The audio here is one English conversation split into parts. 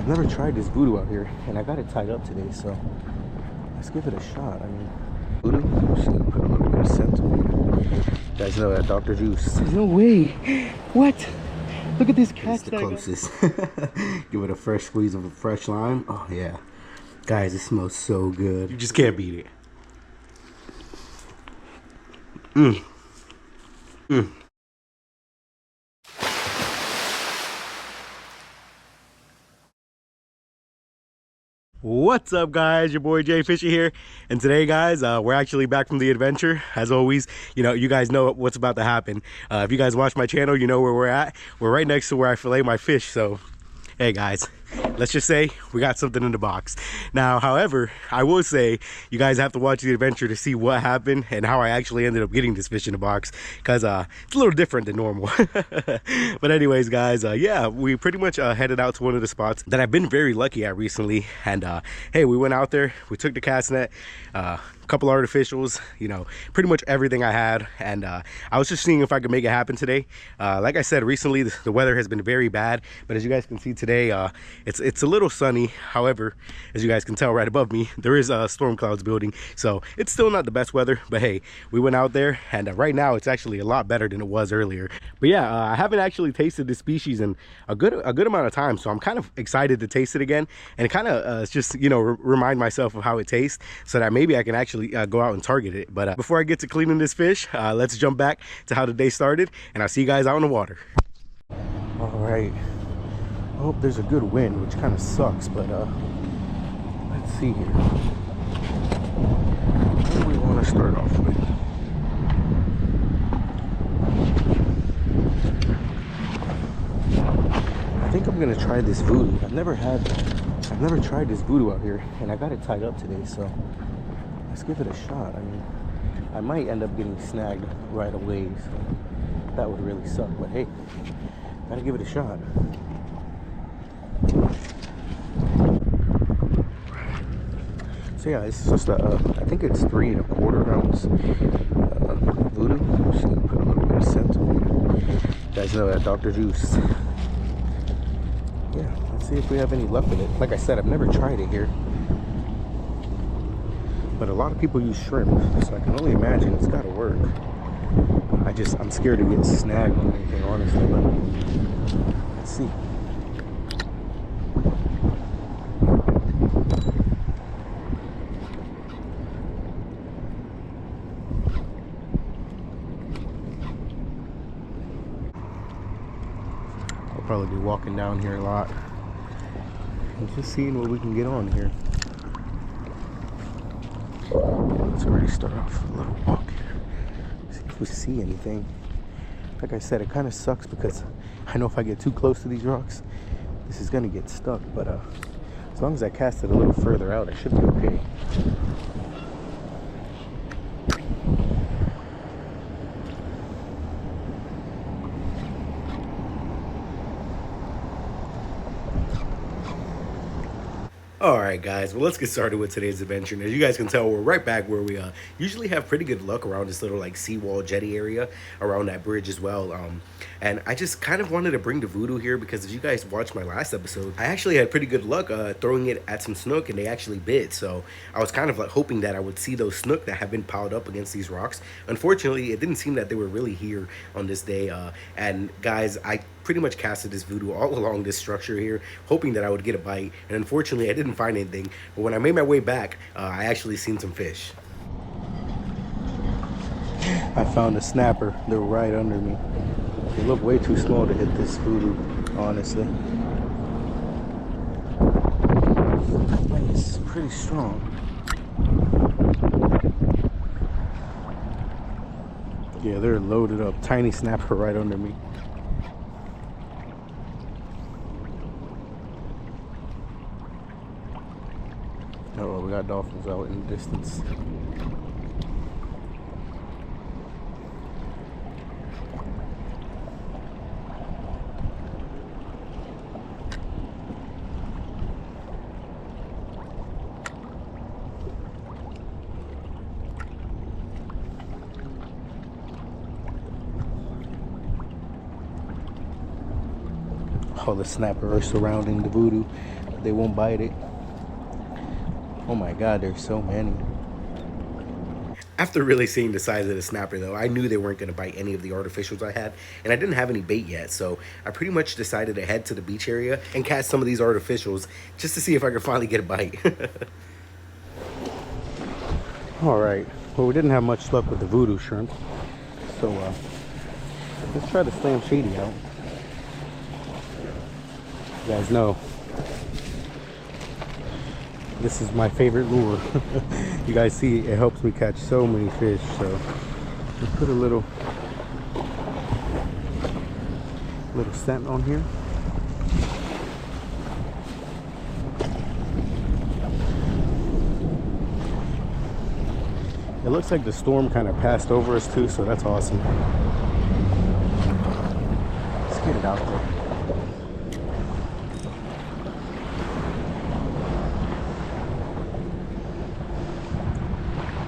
I've never tried this voodoo out here, and I got it tied up today, so let's give it a shot. I mean, voodoo, I'm just gonna put a little bit of scent on it. You guys know that Dr. Juice. No way. What? Look at this catch. It's the closest. Give it a fresh squeeze of a fresh lime. Oh yeah. Guys, it smells so good. You just can't beat it. What's up, guys? Your boy Jfishy here, and today, guys, we're actually back from the adventure. As always, you guys know what's about to happen. If you guys watch my channel, you know where we're at. We're right next to where I fillet my fish, so hey guys, let's just say we got something in the box. Now, however, I will say you guys have to watch the adventure to see what happened and how I actually ended up getting this fish in the box, because it's a little different than normal. But anyways, guys, yeah, we pretty much headed out to one of the spots that I've been very lucky at recently. And hey, we went out there, we took the cast net, a couple artificials, pretty much everything I had, and I was just seeing if I could make it happen today. Like I said, recently the weather has been very bad, but as you guys can see today, it's a little sunny. However, as you guys can tell right above me, there is storm clouds building, so it's still not the best weather. But hey, we went out there, and right now it's actually a lot better than it was earlier. But yeah, I haven't actually tasted this species in a good amount of time, so I'm kind of excited to taste it again and kind of just remind myself of how it tastes, so that maybe I can actually go out and target it. But before I get to cleaning this fish, let's jump back to how the day started, and I'll see you guys out in the water. All right. I hope there's a good wind, which kind of sucks, but let's see here. What do we want to start off with? I think I'm gonna try this voodoo. I've never tried this voodoo out here, and I got it tied up today, so let's give it a shot. I mean, I might end up getting snagged right away, so that would really suck, but hey, gotta give it a shot. So yeah, this is just I think it's 3 1/4 ounce voodoo. I'm just gonna put a little bit of scent on it. You guys know that Dr. Juice. Yeah, let's see if we have any luck with it. Like I said, I've never tried it here, but a lot of people use shrimp, so I can only imagine it's gotta work. I'm scared to get snagged or anything, honestly, but let's see. I'll probably be walking down here a lot and just seeing what we can get on here. Let's already start off a little walk here. See if we see anything. Like I said, it kind of sucks because I know if I get too close to these rocks, this is gonna get stuck. But as long as I cast it a little further out, I should be okay. Alright guys, well, let's get started with today's adventure. And as you guys can tell, we're right back where we usually have pretty good luck around this little like seawall jetty area around that bridge as well. And I just kind of wanted to bring the voodoo here because if you guys watched my last episode, I actually had pretty good luck throwing it at some snook, and they actually bit. So I was kind of like hoping that I would see those snook that have been piled up against these rocks. Unfortunately, it didn't seem that they were really here on this day. And guys, I pretty much casted this voodoo all along this structure here, hoping that I would get a bite, and unfortunately I didn't find anything. But when I made my way back, I actually seen some fish. I found a snapper. They're right under me. They look way too small to hit this voodoo, honestly. It's pretty strong. Yeah, they're loaded up. Tiny snapper right under me. Oh, we got dolphins out in the distance. All the snapper are surrounding the voodoo. they won't bite it. Oh my god, there's so many. After really seeing the size of the snapper though, I knew they weren't going to bite any of the artificials I had, and I didn't have any bait yet, so I pretty much decided to head to the beach area and cast some of these artificials just to see if I could finally get a bite. Alright, well, we didn't have much luck with the voodoo shrimp, so let's try to slam Shady out. You guys know this is my favorite lure. You guys see, it helps me catch so many fish, so let's put a little scent on here. It looks like the storm kind of passed over us too, so that's awesome. Let's get it out there.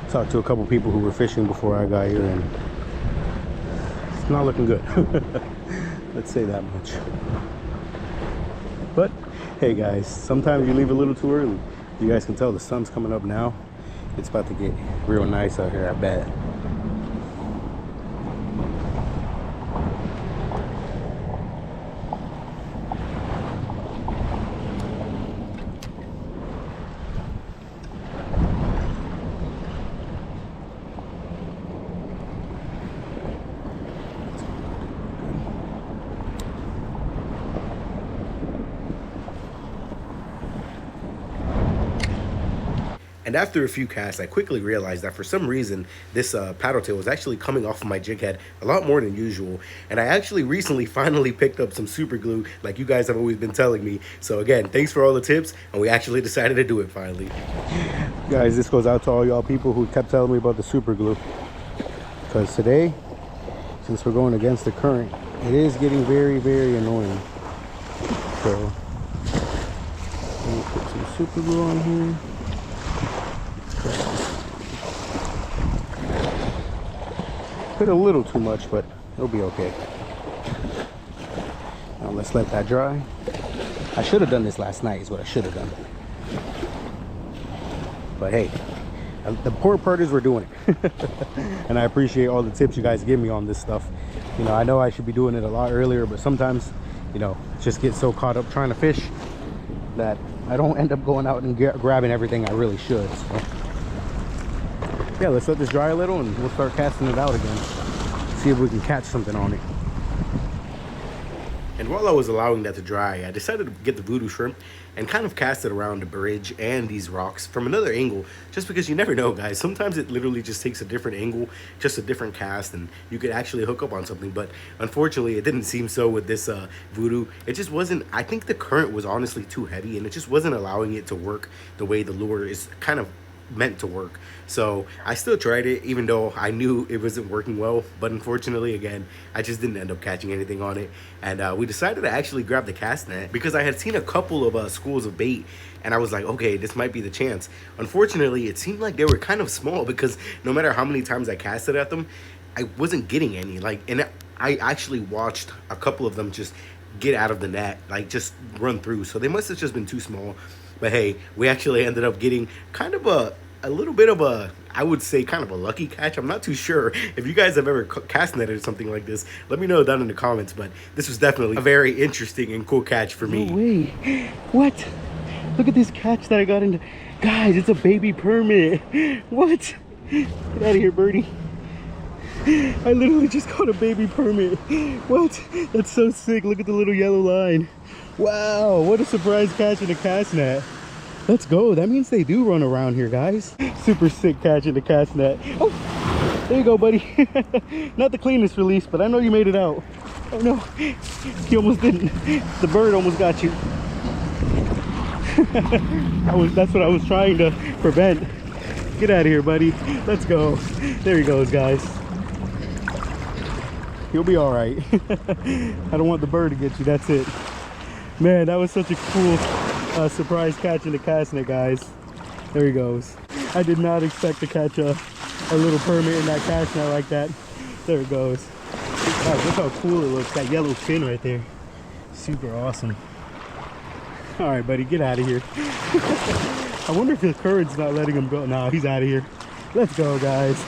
Talked to a couple people who were fishing before I got here, and it's not looking good. Let's say that much. But hey guys, sometimes you leave a little too early. You guys can tell the sun's coming up now. It's about to get real nice out here, I bet. And after a few casts, I quickly realized that for some reason, this paddle tail was actually coming off of my jig head a lot more than usual. And I actually recently finally picked up some super glue, like you guys have always been telling me. So again, thanks for all the tips, and we actually decided to do it finally. Guys, this goes out to all y'all people who kept telling me about the super glue. Because today, since we're going against the current, it is getting very, very annoying. So, let me put some super glue on here. Put a little too much, but it'll be okay. Now let's let that dry. I should have done this last night is what I should have done. But hey, the important part is we're doing it. And I appreciate all the tips you guys give me on this stuff. You know, I know I should be doing it a lot earlier, but sometimes, you know, just get so caught up trying to fish that I don't end up going out and grabbing everything I really should. So yeah, let's let this dry a little and we'll start casting it out again. See if we can catch something on it. And while I was allowing that to dry, I decided to get the voodoo shrimp and kind of cast it around the bridge and these rocks from another angle, just because you never know, guys. Sometimes it literally just takes a different angle, just a different cast, and you could actually hook up on something. But unfortunately, it didn't seem so with this voodoo. It just wasn't, I think the current was honestly too heavy, and it just wasn't allowing it to work the way the lure is kind of meant to work. So I still tried it, even though I knew it wasn't working well. But unfortunately, again, I just didn't end up catching anything on it. And we decided to actually grab the cast net because I had seen a couple of schools of bait, and I was like, okay, this might be the chance. Unfortunately, it seemed like they were kind of small because no matter how many times I casted at them, I wasn't getting any. Like, and I actually watched a couple of them just get out of the net, like just run through. So they must have just been too small. But hey, we actually ended up getting kind of a little bit of a, I would say, kind of a lucky catch. I'm not too sure if you guys have ever cast netted or something like this. Let me know down in the comments. But this was definitely a very interesting and cool catch for me. No way. What? Look at this catch that I got into. Guys, it's a baby permit. What? Get out of here, birdie. I literally just caught a baby permit. What? That's so sick. Look at the little yellow line. Wow, what a surprise catch in a cast net. Let's go. That means they do run around here, guys. Super sick catch in the cast net. Oh, there you go, buddy. Not the cleanest release, but I know you made it out. Oh no, he almost didn't. The bird almost got you. That's what I was trying to prevent. Get out of here, buddy. Let's go. There he goes, guys. You'll be all right. I don't want the bird to get you. That's it. Man, that was such a cool surprise catch in the cast net, guys. There he goes. I did not expect to catch a little permit in that cast net like that. There it goes. Guys, look how cool it looks. That yellow fin right there. Super awesome. All right, buddy, get out of here. I wonder if the current's not letting him go. Nah, he's out of here. Let's go, guys.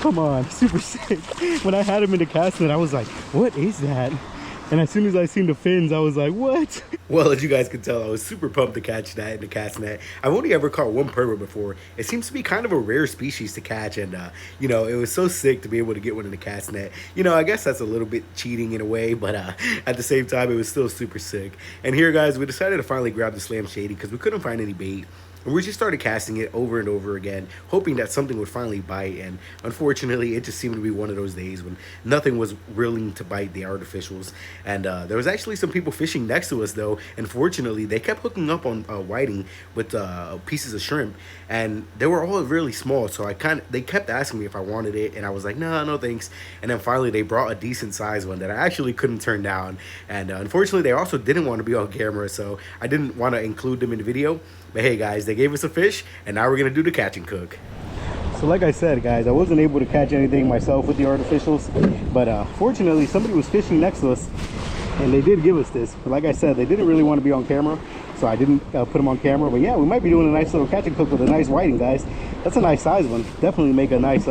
Come on, super sick. When I had him in the cast net, I was like, what is that? And as soon as I seen the fins, I was like, what? Well, as you guys can tell, I was super pumped to catch that in the cast net. I've only ever caught one permit before. It seems to be kind of a rare species to catch, and you know, it was so sick to be able to get one in the cast net. You know, I guess that's a little bit cheating in a way, but at the same time, it was still super sick. And here, guys, we decided to finally grab the slam Shady because we couldn't find any bait. And we just started casting it over and over again, hoping that something would finally bite. And unfortunately, it just seemed to be one of those days when nothing was willing to bite the artificials. And there was actually some people fishing next to us, though. And fortunately, they kept hooking up on whiting with pieces of shrimp. And they were all really small. So they kept asking me if I wanted it. And I was like, no, no thanks. And then finally, they brought a decent sized one that I actually couldn't turn down. And unfortunately, they also didn't want to be on camera. So I didn't want to include them in the video. But hey, guys, they gave us a fish, and now we're going to do the catch and cook. So like I said, guys, I wasn't able to catch anything myself with the artificials. But fortunately, somebody was fishing next to us, and they did give us this. But like I said, they didn't really want to be on camera, so I didn't put them on camera. But yeah, we might be doing a nice little catch and cook with a nice whiting, guys. That's a nice size one. Definitely make a nice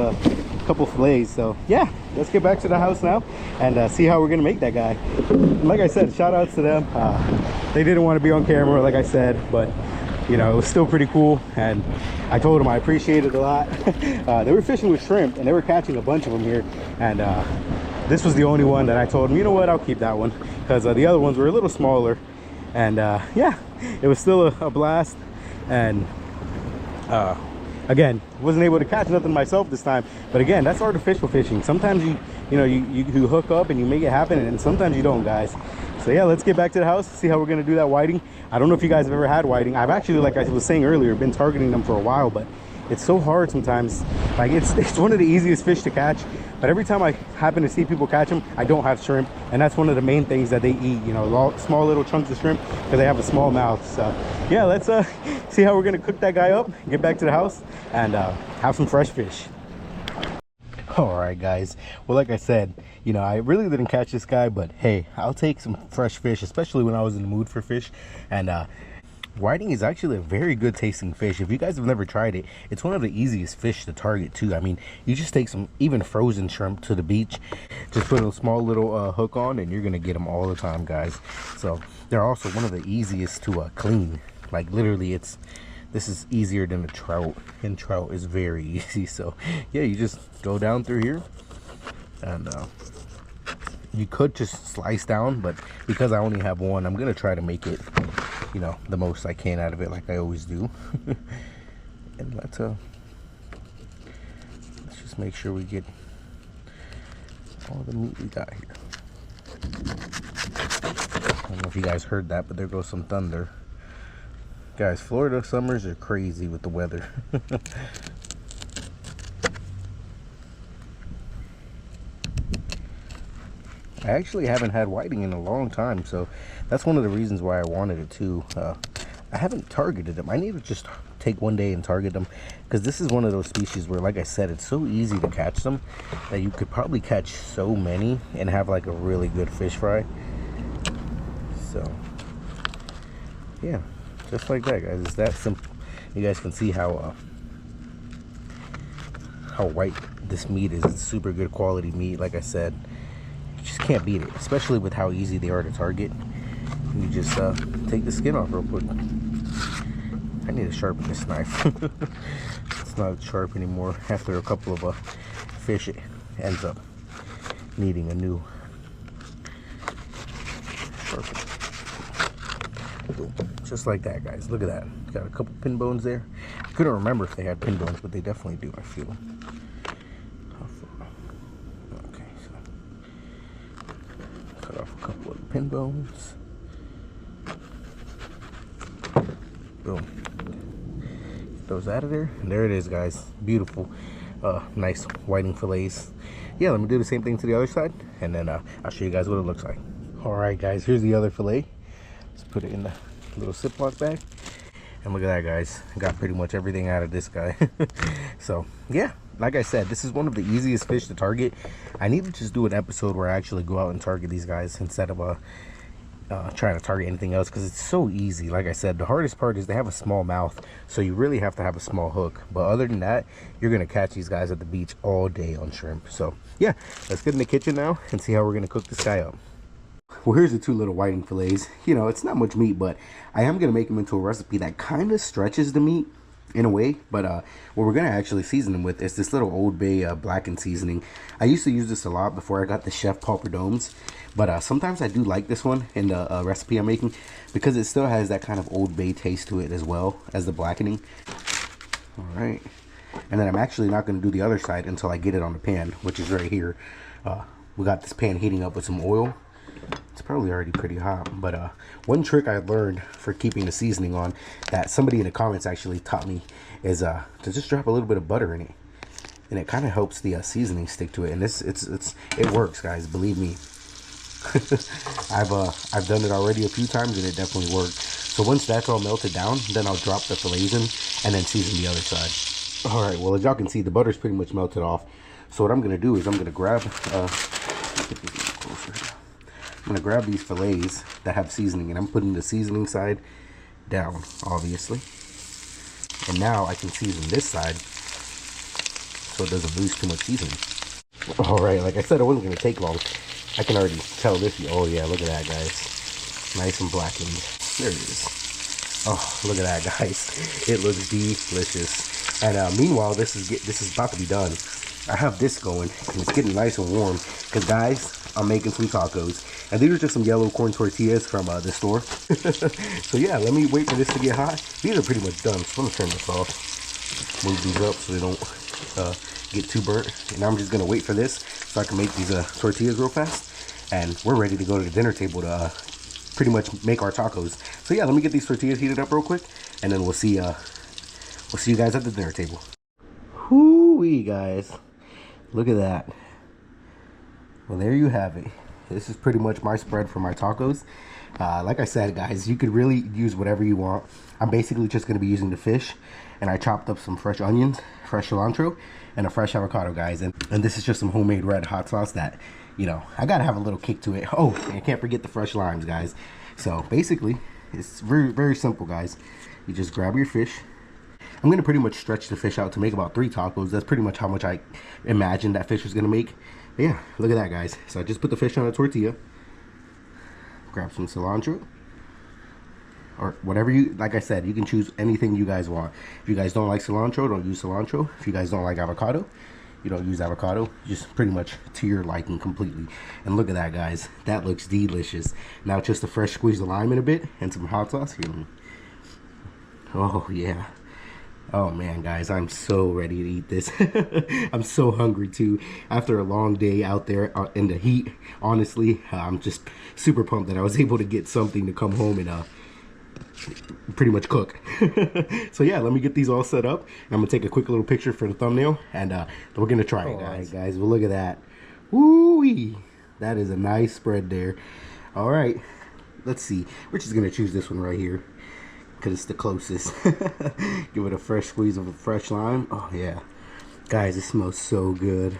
couple fillets. So yeah, let's get back to the house now and see how we're going to make that guy. And like I said, shout outs to them. They didn't want to be on camera, like I said, but you know, it was still pretty cool, and I told them I appreciate it a lot. They were fishing with shrimp, and they were catching a bunch of them here, and this was the only one that I told them, you know what, I'll keep that one, because the other ones were a little smaller. And yeah, it was still a blast. And again, wasn't able to catch nothing myself this time, but again, that's artificial fishing. Sometimes you hook up and you make it happen, and sometimes you don't, guys. So yeah, let's get back to the house, see how we're gonna do that whiting. I don't know if you guys have ever had whiting. I've actually, like I was saying earlier, been targeting them for a while, but it's so hard sometimes. Like it's one of the easiest fish to catch, but every time I happen to see people catch them, I don't have shrimp, and that's one of the main things that they eat, you know, small little chunks of shrimp, because they have a small mouth. So yeah, let's see how we're gonna cook that guy up, get back to the house, and have some fresh fish. All right, guys, well, like I said, you know, I really didn't catch this guy, but hey, I'll take some fresh fish, especially when I was in the mood for fish. And whiting is actually a very good tasting fish. If you guys have never tried it, it's one of the easiest fish to target too. I mean, you just take some even frozen shrimp to the beach, just put a small little hook on, and you're gonna get them all the time, guys. So they're also one of the easiest to clean. Like literally, this is easier than a trout, and trout is very easy. So yeah, you just go down through here, and you could just slice down, but because I only have one, I'm gonna try to make it, you know, the most I can out of it, like I always do. And let's just make sure we get all the meat we got here. I don't know if you guys heard that, but there goes some thunder. Guys, Florida summers are crazy with the weather. I actually haven't had whiting in a long time, so that's one of the reasons why I wanted it too. I haven't targeted them. I need to just take one day and target them, because this is one of those species where, like I said, it's so easy to catch them that you could probably catch so many and have like a really good fish fry. So yeah, just like that, guys. It's that simple. You guys can see how white this meat is. It's super good quality meat. Like I said, you just can't beat it, especially with how easy they are to target. You just take the skin off real quick. I need to sharpen this knife. It's not sharp anymore. After a couple of fish, it ends up needing a new sharpen. Boom. Just like that, guys. Look at that. Got a couple pin bones there. I couldn't remember if they had pin bones, but they definitely do, I feel. Okay, so cut off a couple of pin bones. Boom. Get those out of there. And there it is, guys. Beautiful. Nice whiting fillets. Yeah, let me do the same thing to the other side, and then I'll show you guys what it looks like. Alright, guys, here's the other fillet. Let's put it in the little Ziploc bag. And look at that, guys. I got pretty much everything out of this guy. So yeah, like I said, this is one of the easiest fish to target. I need to just do an episode where I actually go out and target these guys instead of trying to target anything else because it's so easy. Like I said, the hardest part is they have a small mouth, so you really have to have a small hook. But other than that, you're gonna catch these guys at the beach all day on shrimp. So yeah, let's get in the kitchen now and see how we're gonna cook this guy up. Well, here's the 2 little whiting fillets. You know, it's not much meat, but I am gonna make them into a recipe that kind of stretches the meat in a way. But what we're gonna actually season them with is this little Old Bay blackened seasoning. I used to use this a lot before I got the Chef Pauperdons, but sometimes I do like this one in the recipe I'm making because it still has that kind of Old Bay taste to it as well as the blackening. All right, and then I'm actually not gonna do the other side until I get it on the pan, which is right here. We got this pan heating up with some oil. It's probably already pretty hot, but one trick I learned for keeping the seasoning on that somebody in the comments actually taught me is to just drop a little bit of butter in it, and it kind of helps the seasoning stick to it. And it works, guys, believe me. I've done it already a few times and it definitely worked. So once that's all melted down, then I'll drop the fillets in and then season the other side. All right, well, as y'all can see, the butter's pretty much melted off. So what I'm gonna do is I'm gonna grab I'm gonna grab these fillets that have seasoning, and I'm putting the seasoning side down, obviously. And now I can season this side so it doesn't lose too much seasoning. All right, like I said, it wasn't gonna take long. I can already tell this. Oh yeah, look at that, guys. Nice and blackened. There it is. Oh, look at that, guys. It looks delicious. And meanwhile, this is about to be done. I have this going, and it's getting nice and warm. Cause guys, I'm making some tacos. And these are just some yellow corn tortillas from the store. So yeah, let me wait for this to get hot. These are pretty much done, so I'm gonna turn this off. Move these up so they don't get too burnt. And I'm just gonna wait for this so I can make these tortillas real fast. And we're ready to go to the dinner table to pretty much make our tacos. So yeah, let me get these tortillas heated up real quick, and then we'll see you guys at the dinner table. Hoo-wee, guys. Look at that. Well, there you have it. This is pretty much my spread for my tacos. Like I said, guys, you could really use whatever you want. I'm basically just going to be using the fish, and I chopped up some fresh onions, fresh cilantro, and a fresh avocado, guys. And this is just some homemade red hot sauce that, you know, I got to have a little kick to it. Oh, and I can't forget the fresh limes, guys. So basically, it's very, very simple, guys. You just grab your fish. I'm going to pretty much stretch the fish out to make about 3 tacos. That's pretty much how much I imagined that fish was going to make. But yeah, look at that, guys. So I just put the fish on a tortilla. Grab some cilantro. Or whatever you, like I said, you can choose anything you guys want. If you guys don't like cilantro, don't use cilantro. If you guys don't like avocado, you don't use avocado. Just pretty much to your liking completely. And look at that, guys. That looks delicious. Now just a fresh squeeze of lime in a bit and some hot sauce. Here. Oh, yeah. Oh man, guys, I'm so ready to eat this. I'm so hungry too. After a long day out there in the heat, honestly, I'm just super pumped that I was able to get something to come home and pretty much cook. So yeah, let me get these all set up. I'm gonna take a quick little picture for the thumbnail, and we're gonna try it, guys. All right, guys, well, look at that. Woo-wee! That is a nice spread there. All right, let's see. We're just gonna choose this one right here, because it's the closest. Give it a fresh squeeze of a fresh lime. Oh yeah, guys, it smells so good.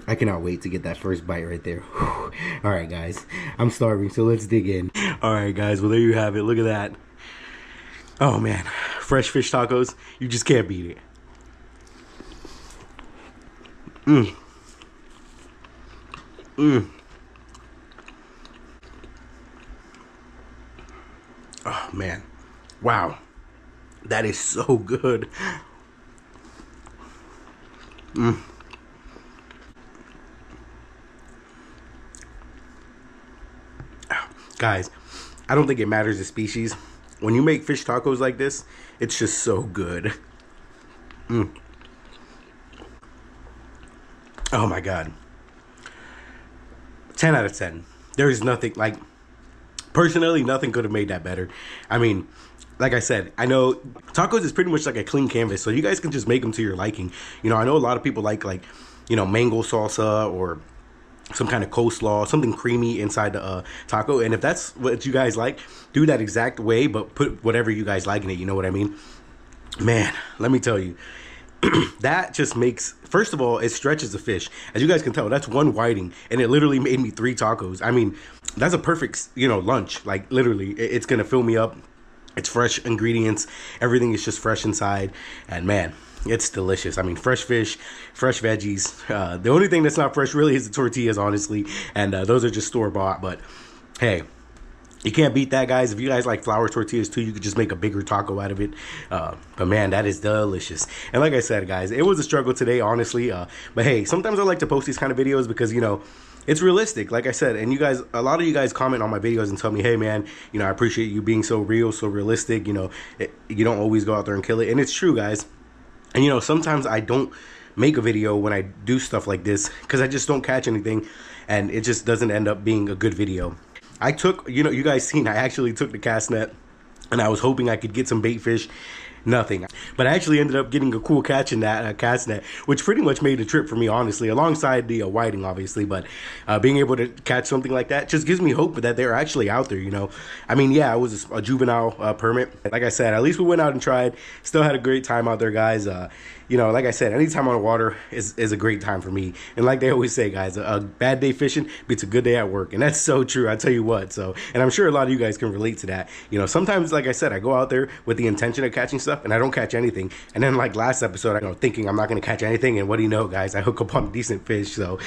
I cannot wait to get that first bite right there. Whew. All right, guys, I'm starving, so let's dig in. All right, guys, well, there you have it. Look at that. Oh man, fresh fish tacos, you just can't beat it. Oh man, wow, that is so good. Guys, I don't think it matters the species. When you make fish tacos like this, it's just so good. Oh my god. 10 out of 10. There is nothing, like, personally, nothing could have made that better. I mean, like I said, I know tacos is pretty much like a clean canvas, so you guys can just make them to your liking. You know, I know a lot of people like, you know, mango salsa or some kind of coleslaw, something creamy inside the taco. And if that's what you guys like, do that exact way, but put whatever you guys like in it. You know what I mean? Man, let me tell you, that just makes, first of all, it stretches the fish. As you guys can tell, that's one whiting, and it literally made me 3 tacos. I mean, that's a perfect, you know, lunch. Like literally, it's gonna fill me up. It's fresh ingredients. Everything is just fresh inside, and man, it's delicious. I mean, fresh fish, fresh veggies. The only thing that's not fresh really is the tortillas, honestly, and those are just store bought. But hey, you can't beat that, guys. If you guys like flour tortillas too, you could just make a bigger taco out of it. But man, that is delicious. And like I said, guys, it was a struggle today, honestly. But hey, sometimes I like to post these kind of videos because, you know, it's realistic, like I said. And you guys, a lot of you guys comment on my videos and tell me, hey man, you know, I appreciate you being so real, so realistic. You know, you don't always go out there and kill it. And it's true, guys. And you know, sometimes I don't make a video when I do stuff like this because I just don't catch anything, and it just doesn't end up being a good video. I took, you know, you guys seen, I actually took the cast net and I was hoping I could get some bait fish. Nothing. But I actually ended up getting a cool catch in that cast net, which pretty much made the trip for me, honestly, alongside the whiting, obviously. But being able to catch something like that just gives me hope that they're actually out there, you know. I mean, yeah, it was a juvenile permit. Like I said, at least we went out and tried. Still had a great time out there, guys. You know, like I said, any time on the water is a great time for me. And like they always say, guys, a bad day fishing beats a good day at work. And that's so true, I tell you what. So, and I'm sure a lot of you guys can relate to that. You know, sometimes, like I said, I go out there with the intention of catching stuff and I don't catch anything. And then like last episode, I thinking I'm not going to catch anything. And what do you know, guys? I hook up on a decent fish. So,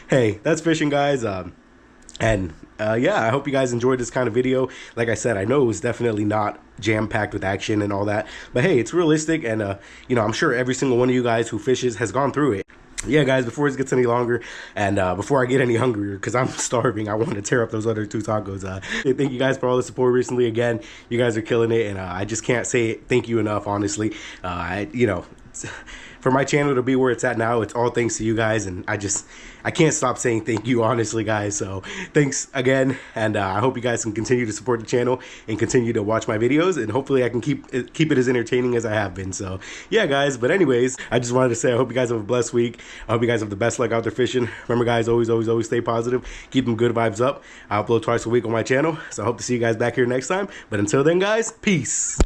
hey, that's fishing, guys. Yeah, I hope you guys enjoyed this kind of video. Like I said, I know it was definitely not jam-packed with action and all that. But hey, it's realistic. And, you know, I'm sure every single one of you guys who fishes has gone through it. Yeah, guys, before it gets any longer and before I get any hungrier, because I'm starving, I want to tear up those other 2 tacos. Thank you guys for all the support recently. Again, you guys are killing it, and I just can't say thank you enough, honestly. You know, for my channel to be where it's at now, it's all thanks to you guys, and I can't stop saying thank you, honestly, guys. So thanks again, and I hope you guys can continue to support the channel and continue to watch my videos, and hopefully I can keep it as entertaining as I have been. So yeah, guys, but anyways, I just wanted to say I hope you guys have a blessed week. I hope you guys have the best luck out there fishing. Remember, guys, always stay positive. Keep them good vibes up. I upload twice a week on my channel, so I hope to see you guys back here next time. But until then, guys, peace.